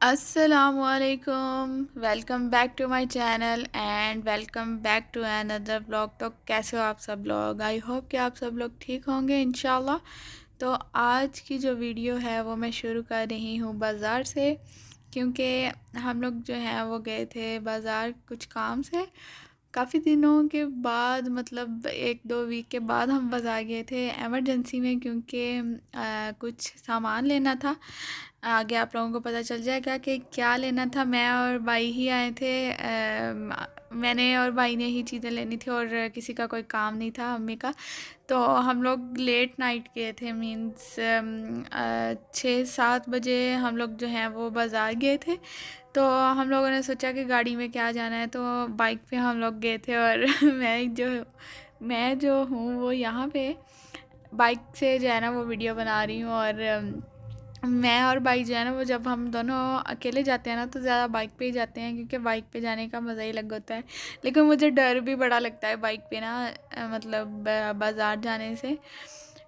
असलकुम, welcome back to my channel and welcome back to another blog. तो कैसे हो आप सब लोग? आई होप कि आप सब लोग ठीक होंगे इंशाल्लाह। तो आज की जो वीडियो है वो मैं शुरू कर रही हूँ बाज़ार से, क्योंकि हम लोग जो है वो गए थे बाज़ार कुछ काम से। काफ़ी दिनों के बाद, मतलब एक दो वीक के बाद हम बाज़ार गए थे एमरजेंसी में, क्योंकि कुछ सामान लेना था। आगे आप लोगों को पता चल जाएगा कि क्या लेना था। मैं और भाई ही आए थे। मैंने और भाई ने ही चीज़ें लेनी थी और किसी का कोई काम नहीं था, मम्मी का। तो हम लोग लेट नाइट गए थे, मीन्स 6-7 बजे हम लोग जो हैं वो बाज़ार गए थे। तो हम लोगों ने सोचा कि गाड़ी में क्या जाना है, तो बाइक पे हम लोग गए थे। और मैं जो हूँ वो यहाँ पे बाइक से जो है ना वो वीडियो बना रही हूँ। और मैं और भाई जो है ना वो, जब हम दोनों अकेले जाते हैं ना तो ज़्यादा बाइक पे ही जाते हैं, क्योंकि बाइक पे जाने का मज़ा ही अलग होता है। लेकिन मुझे डर भी बड़ा लगता है बाइक पे ना, मतलब बाज़ार जाने से।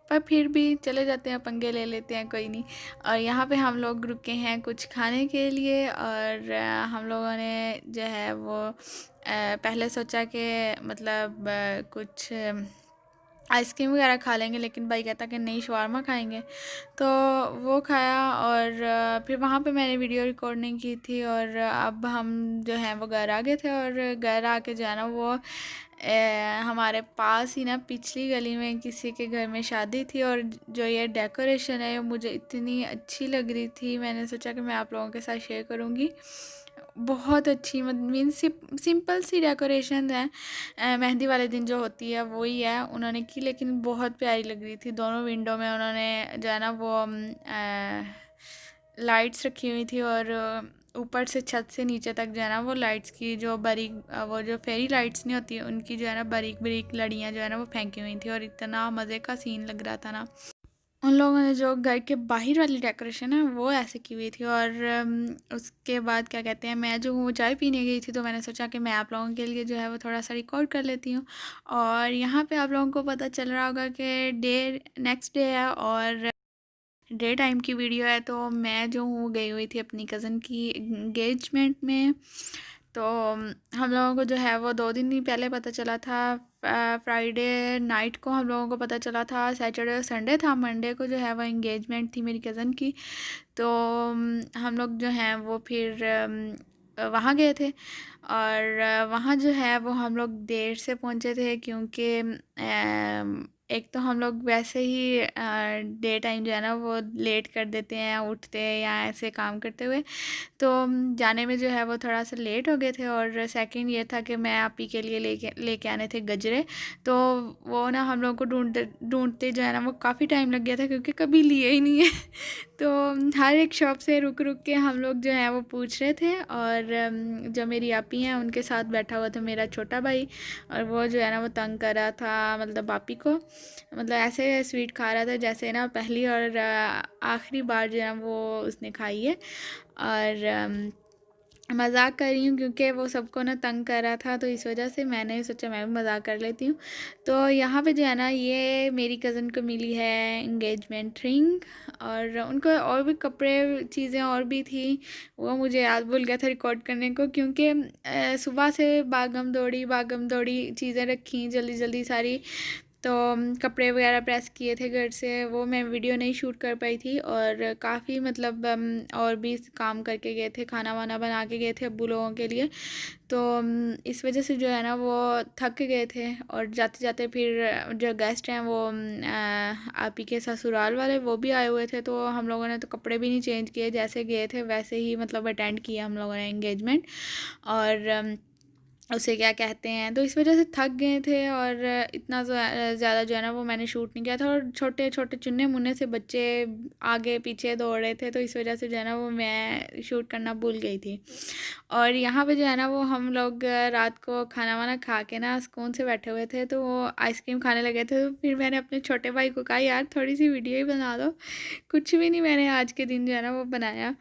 पर फिर भी चले जाते हैं, पंगे ले लेते हैं, कोई नहीं। और यहाँ पे हम लोग रुके हैं कुछ खाने के लिए। और हम लोगों ने जो है वो पहले सोचा कि मतलब कुछ आइसक्रीम वगैरह खा लेंगे, लेकिन भाई कहता कि नहीं, शवारमा खाएंगे। तो वो खाया। और फिर वहाँ पे मैंने वीडियो रिकॉर्ड नहीं की थी। और अब हम जो हैं वो घर आ गए थे। और घर आके जो है ना वो हमारे पास ही ना पिछली गली में किसी के घर में शादी थी। और जो ये डेकोरेशन है वो मुझे इतनी अच्छी लग रही थी, मैंने सोचा कि मैं आप लोगों के साथ शेयर करूँगी। बहुत अच्छी, मीन्स सिंपल सी डेकोरेशन है। मेहंदी वाले दिन जो होती है वही है उन्होंने की, लेकिन बहुत प्यारी लग रही थी। दोनों विंडो में उन्होंने जो है ना वो लाइट्स रखी हुई थी। और ऊपर से छत से नीचे तक जो है ना वो लाइट्स की जो बारीक, वो जो फेरी लाइट्स नहीं होती उनकी जो है ना बारीक बारीक लड़ियाँ जो है ना वो फेंकी हुई थी। और इतना मज़े का सीन लग रहा था ना। उन लोगों ने जो घर के बाहर वाली डेकोरेशन है वो ऐसे की हुई थी। और उसके बाद क्या कहते हैं, मैं जो हूँ चाय पीने गई थी, तो मैंने सोचा कि मैं आप लोगों के लिए जो है वो थोड़ा सा रिकॉर्ड कर लेती हूँ। और यहाँ पे आप लोगों को पता चल रहा होगा कि नेक्स्ट डे है और डे टाइम की वीडियो है। तो मैं जो हूँ गई हुई थी अपनी कज़न की एंगेजमेंट में। तो हम लोगों को जो है वो 2 दिन ही पहले पता चला था। फ्राइडे नाइट को हम लोगों को पता चला था, सैटरडे और संडे था, मंडे को जो है वो एंगेजमेंट थी मेरी कज़न की। तो हम लोग जो हैं वो फिर वहाँ गए थे। और वहाँ जो है वो हम लोग देर से पहुँचे थे, क्योंकि एक तो हम लोग वैसे ही डे टाइम जो है ना वो लेट कर देते हैं उठते या ऐसे काम करते हुए। तो जाने में जो है वो थोड़ा सा लेट हो गए थे। और सेकंड ये था कि मैं आप ही के लिए लेके आने थे गजरे। तो वो ना हम लोगों को ढूंढते ढूंढते जो है ना वो काफ़ी टाइम लग गया था, क्योंकि कभी लिए ही नहीं है। तो हर एक शॉप से रुक रुक के हम लोग जो है वो पूछ रहे थे। और जो मेरी आपी हैं उनके साथ बैठा हुआ था मेरा छोटा भाई। और वो जो है ना वो तंग कर रहा था, मतलब आपी को, मतलब ऐसे स्वीट खा रहा था जैसे ना पहली और आखिरी बार जो है वो उसने खाई है। और मज़ाक कर रही हूँ, क्योंकि वो सबको ना तंग कर रहा था, तो इस वजह से मैंने सोचा मैं भी मज़ाक कर लेती हूँ। तो यहाँ पे जो है ना ये मेरी कज़न को मिली है एंगेजमेंट रिंग। और उनको और भी कपड़े चीज़ें और भी थी, वो मुझे याद भूल गया था रिकॉर्ड करने को, क्योंकि सुबह से भागम दौड़ी चीज़ें रखी जल्दी जल्दी सारी। तो कपड़े वगैरह प्रेस किए थे घर से, वो मैं वीडियो नहीं शूट कर पाई थी। और काफ़ी मतलब और भी काम करके गए थे, खाना वाना बना के गए थे अब्बू लोगों के लिए। तो इस वजह से जो है ना वो थक गए थे। और जाते जाते फिर जो गेस्ट हैं वो आप ही के ससुराल वाले वो भी आए हुए थे। तो हम लोगों ने तो कपड़े भी नहीं चेंज किए, जैसे गए थे वैसे ही मतलब अटेंड किया हम लोगों ने एंगेजमेंट। और उसे क्या कहते हैं, तो इस वजह से थक गए थे। और इतना ज़्यादा जो है ना वो मैंने शूट नहीं किया था। और छोटे छोटे चुन्ने मुन्ने से बच्चे आगे पीछे दौड़ रहे थे, तो इस वजह से जो है ना वो मैं शूट करना भूल गई थी। और यहाँ पे जो है ना वो हम लोग रात को खाना वाना खा के ना सुकून से बैठे हुए थे, तो वो आइसक्रीम खाने लगे थे। तो फिर मैंने अपने छोटे भाई को कहा, यार थोड़ी सी वीडियो ही बना दो। कुछ भी नहीं मैंने आज के दिन जो है ना वो बनाया।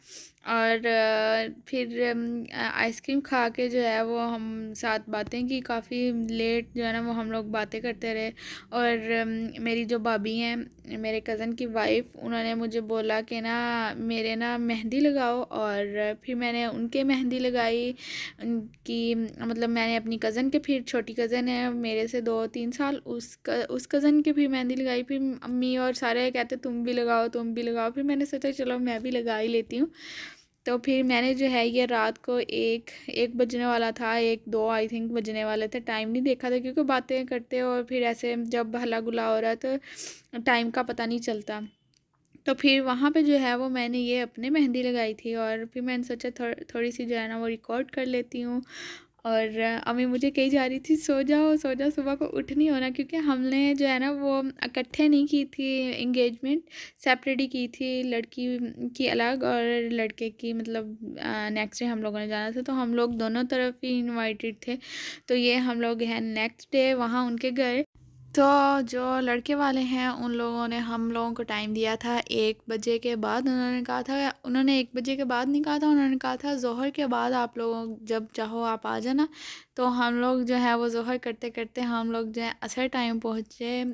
और फिर आइसक्रीम खा के जो है वो हम साथ बातें की, काफ़ी लेट जो है ना वो हम लोग बातें करते रहे। और मेरी जो भाभी हैं, मेरे कज़न की वाइफ, उन्होंने मुझे बोला कि ना मेरे ना मेहंदी लगाओ। और फिर मैंने उनके मेहंदी लगाई उनकी, मतलब मैंने अपनी कज़न के, फिर छोटी कज़न है मेरे से 2-3 साल, उस कज़न की भी मेहंदी लगाई। फिर अम्मी और सारे कहते तुम भी लगाओ तुम भी लगाओ। फिर मैंने सोचा चलो मैं भी लगा ही लेती हूँ। तो फिर मैंने जो है ये रात को एक एक बजने वाला था, 1-2 आई थिंक बजने वाले थे, टाइम नहीं देखा था क्योंकि बातें करते और फिर ऐसे जब हल्ला गुल्ला हो रहा है तो टाइम का पता नहीं चलता। तो फिर वहाँ पे जो है वो मैंने ये अपने मेहंदी लगाई थी। और फिर मैंने सोचा थोड़ी सी जो है ना वो रिकॉर्ड कर लेती हूँ। और अम्मी मुझे कही जा रही थी सो जाओ सुबह को उठ नहीं होना, क्योंकि हमने जो है ना वो इकट्ठे नहीं की थी इंगेजमेंट, सेपरेट ही की थी, लड़की की अलग और लड़के की मतलब नेक्स्ट डे हम लोगों ने जाना था, तो हम लोग दोनों तरफ ही इनवाइटेड थे। तो ये हम लोग हैं नेक्स्ट डे वहाँ उनके गए। तो जो लड़के वाले हैं उन लोगों ने हम लोगों को टाइम दिया था 1 बजे के बाद। उन्होंने कहा था, उन्होंने 1 बजे के बाद नहीं कहा था, उन्होंने कहा था ज़ोहर के बाद आप लोग जब चाहो आप आ जाना। तो हम लोग जो है वो ज़ोहर करते करते हम लोग जो है असर टाइम पहुँचे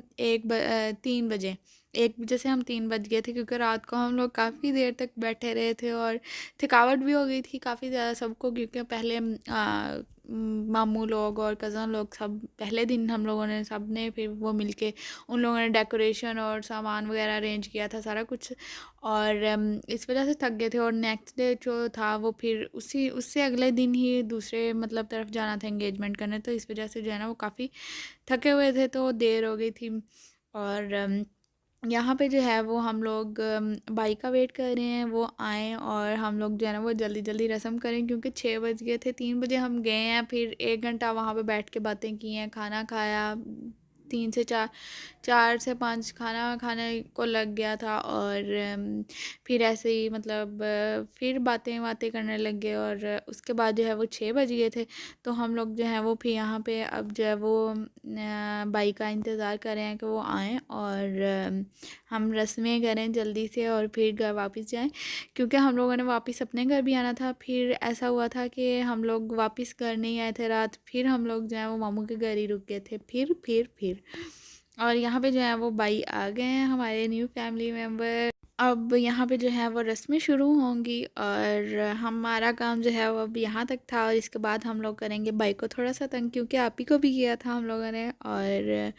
3 बजे। 1 बजे से हम 3 बज गए थे, क्योंकि रात को हम लोग काफ़ी देर तक बैठे रहे थे और थकावट भी हो गई थी काफ़ी ज़्यादा सबको, क्योंकि पहले मामू लोग और कज़न लोग सब पहले दिन हम लोगों ने सब ने फिर वो मिलके उन लोगों ने डेकोरेशन और सामान वगैरह अरेंज किया था सारा कुछ। और इस वजह से थक गए थे। और नेक्स्ट डे जो था वो फिर उसी उससे अगले दिन ही दूसरे मतलब तरफ जाना था एंगेजमेंट करने, तो इस वजह से जो है ना वो काफ़ी थके हुए थे, तो देर हो गई थी। और यहाँ पे जो है वो हम लोग बाई का वेट कर रहे हैं वो आएँ और हम लोग जो है ना वो जल्दी जल्दी रस्म करें, क्योंकि 6 बज गए थे। 3 बजे हम गए हैं, फिर 1 घंटा वहाँ पे बैठ के बातें की हैं, खाना खाया, 3 से 4, 4 से 5 खाना खाने को लग गया था। और फिर ऐसे ही मतलब फिर बातें बातें करने लग गए। और उसके बाद जो है वो 6 बज गए थे। तो हम लोग जो है वो फिर यहाँ पे अब जो है वो बाई का इंतज़ार कर रहे हैं कि वो आएँ और हम रस्में करें जल्दी से और फिर घर वापस जाएं, क्योंकि हम लोगों ने वापस अपने घर भी आना था। फिर ऐसा हुआ था कि हम लोग वापस घर नहीं आए थे रात, फिर हम लोग जो है वो मामू के घर ही रुक गए थे। फिर और यहाँ पे जो है वो बाई आ गए हैं हमारे न्यू फैमिली मेम्बर। अब यहाँ पे जो है वो रस्में शुरू होंगी और हमारा काम जो है वो अब यहाँ तक था। और इसके बाद हम लोग करेंगे बाई को थोड़ा सा तंग, क्योंकि आप ही को भी किया था हम लोगों ने। और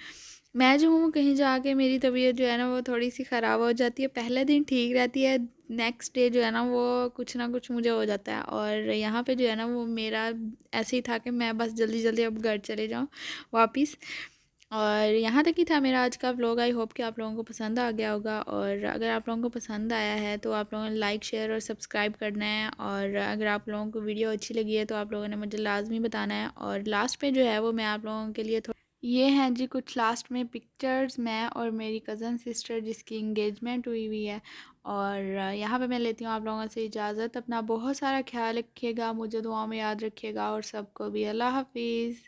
मैं जो हूँ कहीं जाके मेरी तबीयत जो है ना वो थोड़ी सी ख़राब हो जाती है। पहले दिन ठीक रहती है, नेक्स्ट डे जो है ना वो कुछ ना कुछ मुझे हो जाता है। और यहाँ पे जो है ना वो मेरा ऐसे ही था कि मैं बस जल्दी जल्दी अब घर चले जाऊँ वापस। और यहाँ तक ही था मेरा आज का व्लॉग। आई होप कि आप लोगों को पसंद आ गया होगा। और अगर आप लोगों को पसंद आया है तो आप लोगों ने लाइक शेयर और सब्सक्राइब करना है। और अगर आप लोगों को वीडियो अच्छी लगी है तो आप लोगों ने मुझे लाजमी बताना है। और लास्ट में जो है वो मैं आप लोगों के लिए ये हैं जी कुछ लास्ट में पिक्चर्स, मैं और मेरी कज़न सिस्टर जिसकी इंगेजमेंट हुई हुई है। और यहाँ पे मैं लेती हूँ आप लोगों से इजाज़त। अपना बहुत सारा ख्याल रखिएगा, मुझे दुआ में याद रखिएगा और सबको भी। अल्लाह हाफिज़।